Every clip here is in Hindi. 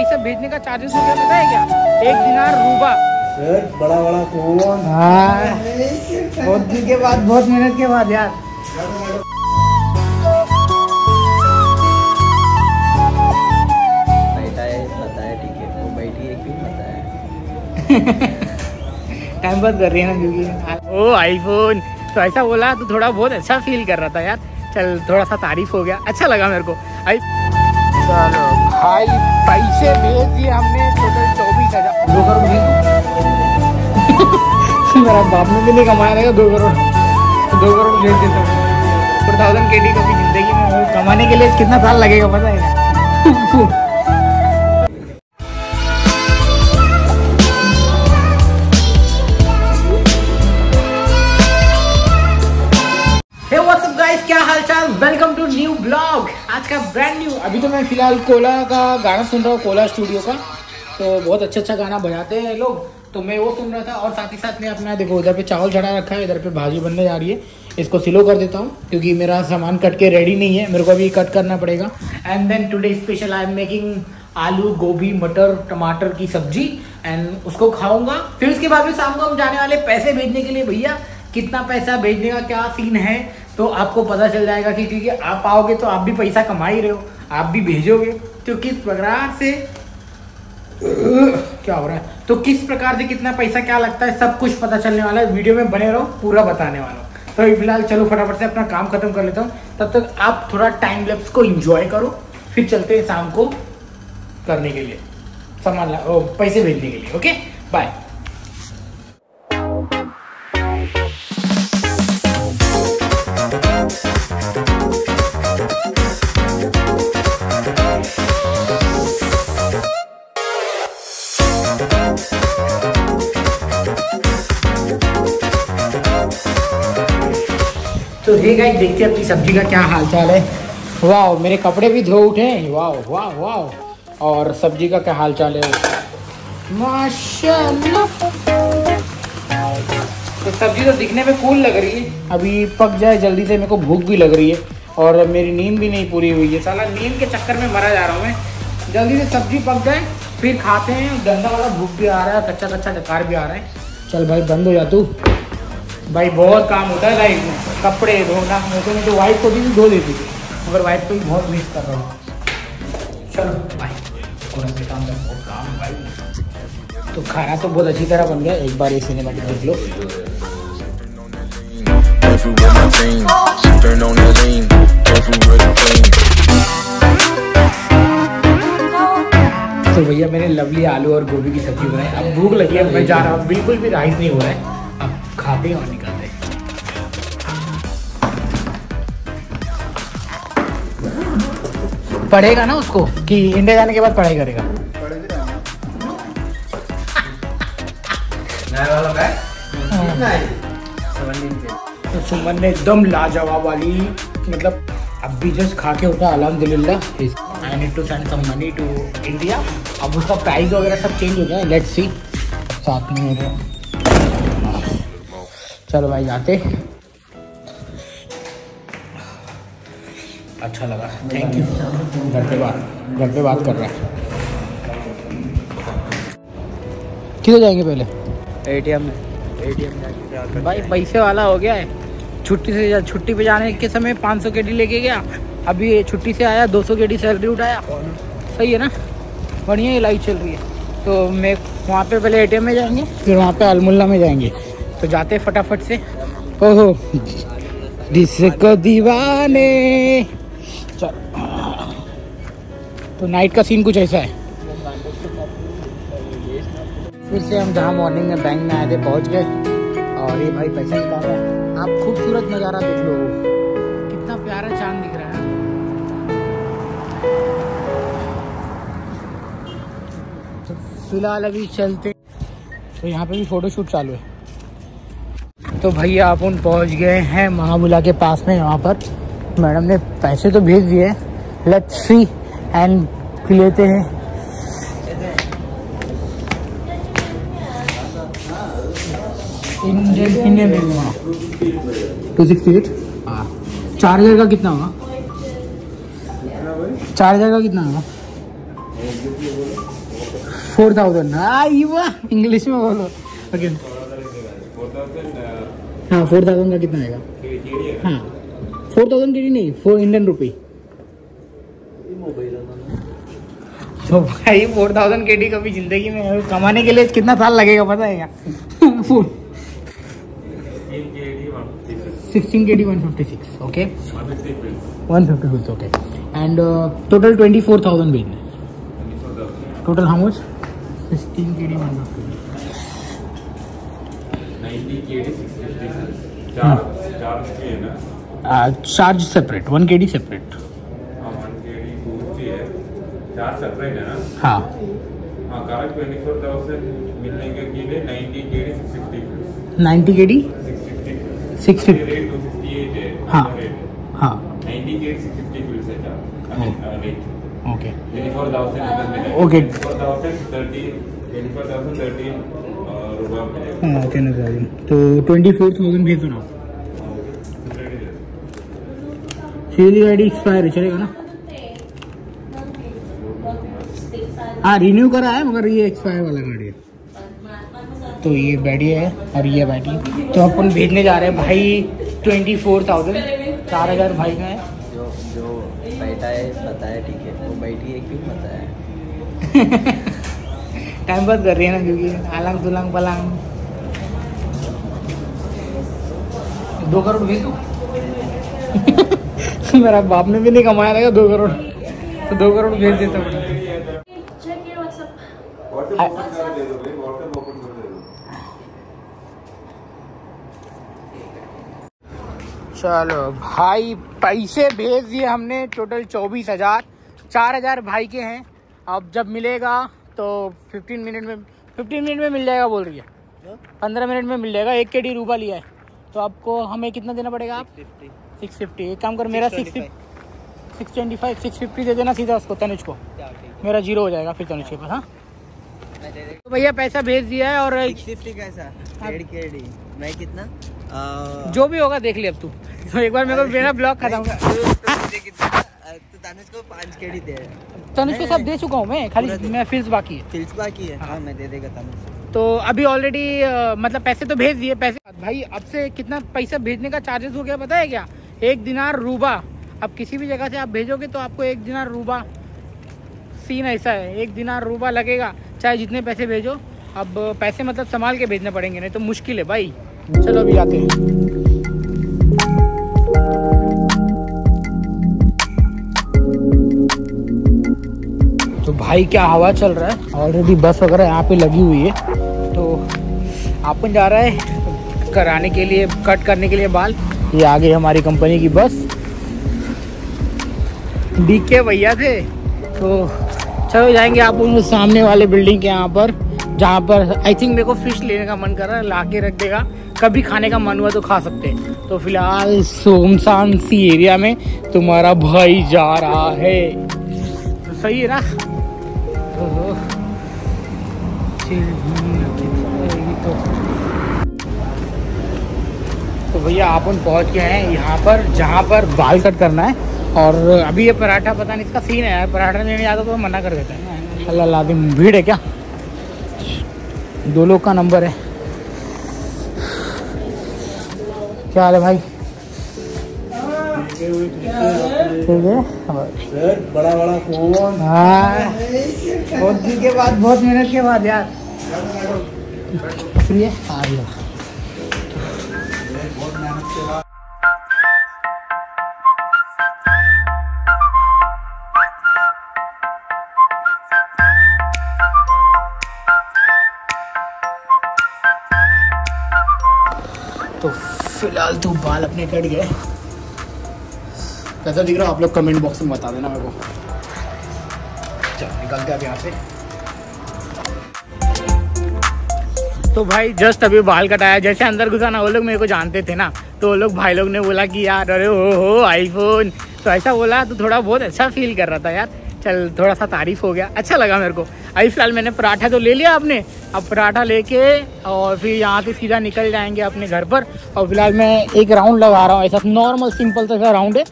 पैसा भेजने का चार्जेस हो गया पता है क्या? 1 दिनार रूबा। बड़ा बड़ा फोन। हाँ बहुत दिन के बाद, बहुत मेहनत के बाद यार। टाइम पास कर रही है ना क्योंकि ओ आईफोन। तो ऐसा बोला तो थोड़ा बहुत अच्छा फील कर रहा था यार। चल थोड़ा सा तारीफ हो गया, अच्छा लगा मेरे को। चलो भाई पैसे भेज दिए हमने, टोटल 24,000। 2 करोड़ मेरा बाप ने भी नहीं कमाया रहेगा 2 करोड़। 2 करोड़ भेज देता हूँ। 4000 KD कभी जिंदगी में कमाने के लिए कितना साल लगेगा पता है? क्या हालचाल, वेलकम टू न्यू ब्लॉग। आज का ब्रांड न्यू। अभी तो मैं फिलहाल कोला का गाना सुन रहा हूँ, कोला स्टूडियो का। तो बहुत अच्छा गाना बजाते हैं लोग, तो मैं वो सुन रहा था। और साथ ही साथ में अपना देखो उधर पे चावल चढ़ा रखा है, इधर पे भाजी बनने जा रही है। इसको स्लो कर देता हूँ क्योंकि मेरा सामान कट के रेडी नहीं है, मेरे को अभी कट करना पड़ेगा। And then today special I am making aloo gobi मटर टमाटर की सब्जी एंड उसको खाऊंगा। फिर उसके बाद में शाम को हम जाने वाले पैसे भेजने के लिए। भैया कितना पैसा भेजने का क्या सीन है तो आपको पता चल जाएगा कि क्योंकि आप आओगे तो आप भी पैसा कमा ही रहे हो, आप भी भेजोगे तो किस प्रकार से क्या हो रहा है, तो किस प्रकार से कितना पैसा क्या लगता है सब कुछ पता चलने वाला है। वीडियो में बने रहो, पूरा बताने वाला हूँ। तो फिलहाल चलो फटाफट से अपना काम खत्म कर लेता हूँ, तब तक आप थोड़ा टाइम लैप्स को एंजॉय करो। फिर चलते हैं शाम को करने के लिए सामान पैसे भेजने के लिए। Okay bye. तो हे गाइस देखते हैं अपनी सब्जी का क्या हालचाल है। वाह मेरे कपड़े भी धो उठे हैं। वाह वाह वाह। और सब्जी का क्या हालचाल है माशाल्लाह। तो सब्जी तो दिखने में कूल लग रही है, अभी पक जाए जल्दी से। मेरे को भूख भी लग रही है और मेरी नींद भी नहीं पूरी हुई है। साला नींद के चक्कर में मरा जा रहा हूँ मैं। जल्दी से सब्जी पक जाए फिर खाते हैं। गंदा वाला भूख भी आ रहा है, कच्चा कच्चा डकार भी आ रहा है। चल भाई बंद हो जा तू भाई, बहुत काम होता है लाइफ में। कपड़े धोना, मैं तो वाइफ को भी धो देती थी मगर वाइफ को भी बहुत मिस कर रहा हूँ। चलो भाई थोड़ा से काम कर, बहुत काम है भाई। तो खाना तो बहुत अच्छी तरह बन गया, एक बार ये सिनेमैटिक देख लो। तो भैया मैंने लवली आलू और गोभी की सब्जी बनाई। अब भूख लगी है, मैं जा रहा हूँ। बिल्कुल भी राइस नहीं हो रहा है, अब खाते हैं और निकलते हैं। पढ़ेगा ना उसको कि इंडिया जाने के बाद पढ़ाई करेगा। तो सुमन ने एकदम लाजवाब वाली, मतलब अभी जस्ट खा के होता अल्हम्दुलिल्लाह। I need to send some money to India. अब उसका प्राइस वगैरह सब चेंज हो गया, लेट्स सी। साथ में चलो भाई जाते। अच्छा लगा, थैंक यू। घर पे बात कर रहा है। किधर जाएंगे पहले? एटीएम में जाके भाई पैसे वाला हो गया है। छुट्टी पे जाने के समय 500 KD लेके गया, अभी ये छुट्टी से आया 200 KD सैलरी उठाया। सही है ना, बढ़िया ही लाइफ चल रही है। तो मैं वहाँ पे पहले एटीएम में जाएंगे, फिर वहाँ पे अलमुल्ला में जाएंगे। तो जाते फटाफट से। ओहो जिसको दीवाने। चल तो नाइट का सीन कुछ ऐसा है। फिर से हम जहाँ मॉर्निंग में बैंक में आए थे पहुँच गए और ये भाई पैसा निकाल रहा है। आप खूबसूरत नज़ारा देख लो, कितना प्यारा चांद दिख रहा है। तो फिलहाल अभी चलते। तो यहाँ पे भी फोटोशूट चालू है। तो भैया अपन पहुँच गए हैं महाबुला के पास में। यहाँ पर मैडम ने पैसे तो भेज दिए, लेट्स सी एंड लेते हैं। इंडियन 268। चार्जर का कितना होगा? चार्जर का कितना होगा? 4,000। इंग्लिश में बोलो। ओके हाँ 4,000 का कितना आएगा? हाँ 4,000 की नहीं, 4 इंडियन रुपी। तो भाई 4,000 केडी कभी जिंदगी में कमाने के लिए कितना साल लगेगा पता है क्या? 16 KD 156 ओके 150 फिल्स ओके एंड टोटल 24,000 भेजना है। Total how much? 16 KD 150 charge separate 1 KD separate. 4 separate है ना? हाँ हाँ करेक्ट 24,000 मिलने के लिए 90 KD 650 90 KD 650 रेट 268 है। हाँ हाँ 90 KD 650 फिल्स है क्या? रेट ओके 24,000 ओके 24,030 रुपये मिलेगा। हाँ ओके नो प्रॉब्लम। तो 24,000 भेज दो ना। सीएलई गाड़ी एक्सपायर चलेगा ना? हाँ रिन्यू करा है मगर ये एक्सपायर वाला गाड़ी है। तो ये बैटरी है और ये बैटरी। तो अपन भेजने जा रहे हैं भाई 24,000 4,000 भाई का है। जो बैठा है पता है ठीक है, वो बैठी है क्यों पता है। टाइम पास कर रही है ना क्योंकि आलंग दुलंग पलंग 2 करोड़ भेज दो। मेरा बाप ने भी नहीं कमाया था 2 करोड़, तो 2 करोड़ भेज देता हूँ। चलो भाई पैसे भेज दिए हमने। टोटल 24,000 4,000 भाई के हैं। अब जब मिलेगा तो 15 मिनट में मिल जाएगा बोल रही है। 15 मिनट में मिल जाएगा। 1 KD रूपा लिया है तो आपको हमें कितना देना पड़ेगा? आप 650। एक काम कर मेरा 625 650 दे देना सीधा उसको तनुज को। मेरा 0 हो जाएगा फिर तनुज के पास। हाँ तो भैया पैसा भेज दिया है। और 650 कैसा 1.5 KD मैं कितना जो भी होगा देख ले अब तू। तो एक बार मेरे को मेरा ब्लॉग खत्म कर। तो तनुज को 5 KD दे। तनुज को सब दे चुका हूँ मैं, खाली मैं फिल्स बाकी है। फिल्स बाकी है। हाँ मैं दे देगा तनुज। तो अभी ऑलरेडी मतलब पैसे तो भेज दिए। पैसे भाई अब से कितना पैसा भेजने का चार्जेस हो गया पता है क्या? 1 दिनार रूबा। अब किसी भी जगह से आप भेजोगे तो आपको 1 दिनार रूबा। सीन ऐसा है 1 दिनार रूबा लगेगा चाहे जितने पैसे भेजो। अब पैसे मतलब संभाल के भेजने पड़ेंगे नहीं तो मुश्किल है भाई। चलो अभी आते हैं। तो भाई क्या हवा चल रहा है। ऑलरेडी बस वगैरह यहाँ पे लगी हुई है। तो अपन जा रहा है कराने के लिए, कट करने के लिए बाल। ये आ गई हमारी कंपनी की बस। डीके भैया थे तो चलो जाएंगे आप उन सामने वाले बिल्डिंग के यहाँ पर, जहाँ पर आई थिंक मेरे को फिश लेने का मन कर रहा है। ला के रख देगा, कभी खाने का मन हुआ तो खा सकते हैं। तो फिलहाल सुनसान सी एरिया में तुम्हारा भाई जा रहा है। तो सही है ना? तो भैया अपन पहुंच गए हैं यहाँ पर जहाँ पर बाल कट करना है। और अभी ये पराठा पता नहीं इसका सीन है यार, पराठा नहीं आता तो मना कर देता है। अल्लाह लादिम भीड़ है क्या? 2 लोग का नंबर है। क्या हाल है भाई? ठीक है बड़ा बड़ा फोन। हाँ बहुत दिन के बाद, बहुत मेहनत के बाद यार। फ्री है आ गया। बहुत मेहनत के बाद। तो फिलहाल तो बाल अपने कट गए। कैसा दिख रहा है आप लोग कमेंट बॉक्स में बता देना मेरे को। चलो निकलते हैं अब यहाँ से। तो भाई जस्ट अभी बाल कटाया, जैसे अंदर घुसा ना वो लोग मेरे को जानते थे ना, तो वो लोग भाई लोग ने बोला कि यार अरे हो आईफोन, तो ऐसा बोला तो थोड़ा बहुत अच्छा फील कर रहा था यार। चल थोड़ा सा तारीफ हो गया, अच्छा लगा मेरे को। अभी फिलहाल मैंने पराठा तो ले लिया आपने, अब पराठा लेके और फिर यहाँ से सीधा निकल जाएंगे अपने घर पर। और फिलहाल मैं एक राउंड लगा रहा हूँ, ऐसा नॉर्मल सिंपल सा राउंड है,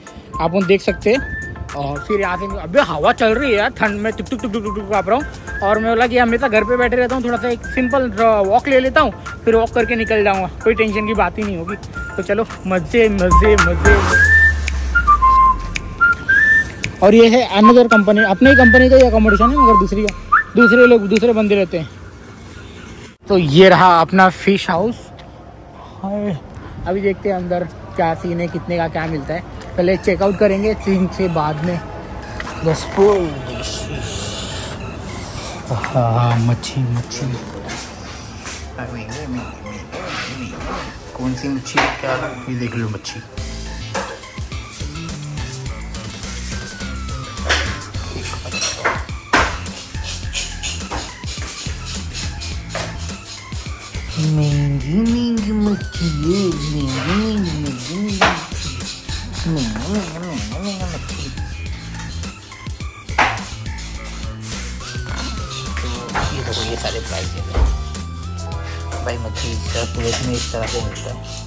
आप देख सकते हैं। और फिर यहाँ से अभी हवा चल रही है यार, ठंड में टुक टुक टुक टुक टुक काँप रहा हूँ। और मैं बोला कि हमेशा घर पे बैठे रहता हूँ, थोड़ा सा एक सिंपल वॉक ले लेता हूँ, फिर वॉक करके निकल जाऊँगा, कोई टेंशन की बात ही नहीं होगी। तो चलो मज़े मज़े मज़े। और ये है अनदर कंपनी, अपनी ही कंपनी का ये अकोमोडेशन है, मगर दूसरी का दूसरे लोग दूसरे बंदे रहते हैं। तो ये रहा अपना फिश हाउस। अभी देखते हैं अंदर क्या सीन है, कितने का क्या मिलता है। पहले चेकआउट करेंगे, सीन से बाद में बस। हाँ मच्छी मच्छी, कौन सी मच्छी क्या, ये देख लो मच्छी। महंगी महंगी मच्छी है, महंगी मच्छी। तो ये देखो ये सारे प्राइस है भाई, मच्छी पूरे में इस तरह से मिलता है।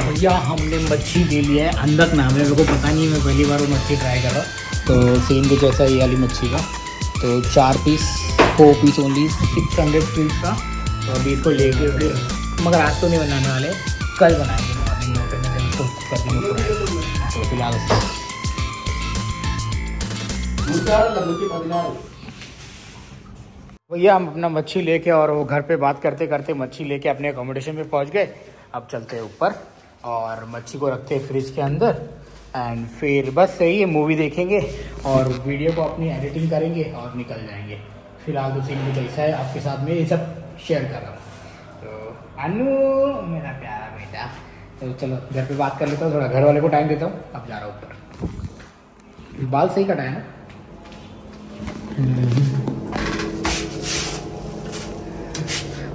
भैया हमने मच्छी ले लिया है, अंदर नाम है, मेरे को पता नहीं, मैं पहली बार वो मच्छी ट्राई कर रहा हूँ। तो सेम कुछ ऐसा ये वाली मच्छी का, तो 4 पीस 4 पीस ओनली 600 रुपीज़ का। तो अभी इसको लेके फिर, मगर आज तो नहीं बनाने वाले, कल बनाएंगे मॉर्निंग में, फिर इसको कर देंगे। तो फिलहाल भैया हम अपना मच्छी लेके और वो घर पे बात करते करते मच्छी लेके अपने अकोमोडेशन पे पहुँच गए। अब चलते हैं ऊपर और मच्छी को रखते हैं फ्रिज के अंदर, एंड फिर बस सही है, मूवी देखेंगे और वीडियो को अपनी एडिटिंग करेंगे और निकल जाएंगे। फिलहाल तो सीन कुछ ऐसा है, आपके साथ में ये सब शेयर कर रहा हूँ। तो अनु मेरा प्यारा बेटा, तो चलो घर पे बात कर लेता हूँ, थोड़ा घर वाले को टाइम देता हूँ। अब जा रहा हूँ ऊपर। बाल सही कटा है ना?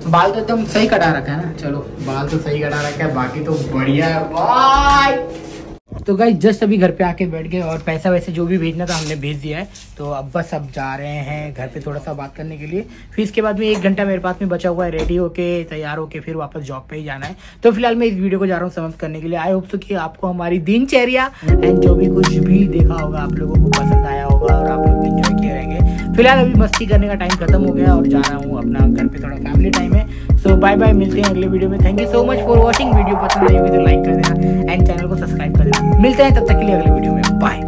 बाल तो एकदम सही कटा रखा है ना। चलो बाल तो सही कटा रखा है, बाकी तो बढ़िया है। बाय। तो गाइस जस्ट अभी घर पे आके बैठ गए और पैसा वैसे जो भी भेजना था हमने भेज दिया है। तो अब बस अब जा रहे हैं घर पे थोड़ा सा बात करने के लिए। फिर इसके बाद में 1 घंटा मेरे पास में बचा हुआ है, रेडी होके तैयार होके फिर वापस जॉब पे ही जाना है। तो फिलहाल मैं इस वीडियो को जा रहा हूँ समाप्त करने के लिए। आई होप सो कि आपको हमारी दिनचर्या एंड जो भी कुछ भी देखा होगा आप लोगों को पसंद आया होगा और आप लोग एंजॉय किए रहेंगे। फिलहाल अभी मस्ती करने का टाइम खत्म हो गया और जा रहा हूँ अपना घर पे, थोड़ा फैमिली टाइम है। सो बाय बाय, मिलते हैं अगले वीडियो में। Thank you so much for watching. Video पसंद आई होगी तो लाइक कर देना एंड चैनल को सब्सक्राइब कर देना। मिलते हैं तब तक के लिए अगले वीडियो में। बाय।